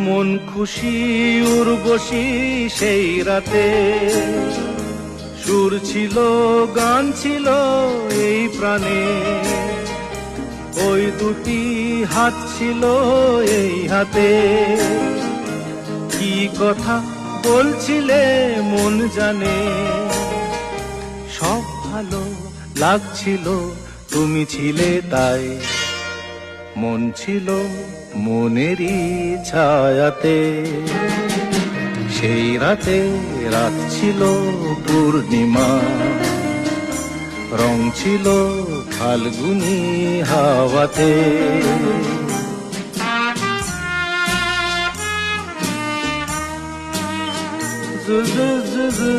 মন খুশি উর্বশী সেই রাতে, সুর ছিল গান ছিল এই প্রাণে, ওই দুটি হাত ছিল এই হাতে। কি কথা বলছিলে মন জানে, সব ভালো লাগছিল তুমি ছিলে তাই। মন ছিল মনেরই ছায়াতে, সেই রাতে রাত ছিল পূর্ণিমা, রং ছিল ফাল্গুনি হাওয়াতে। জু জু জু জু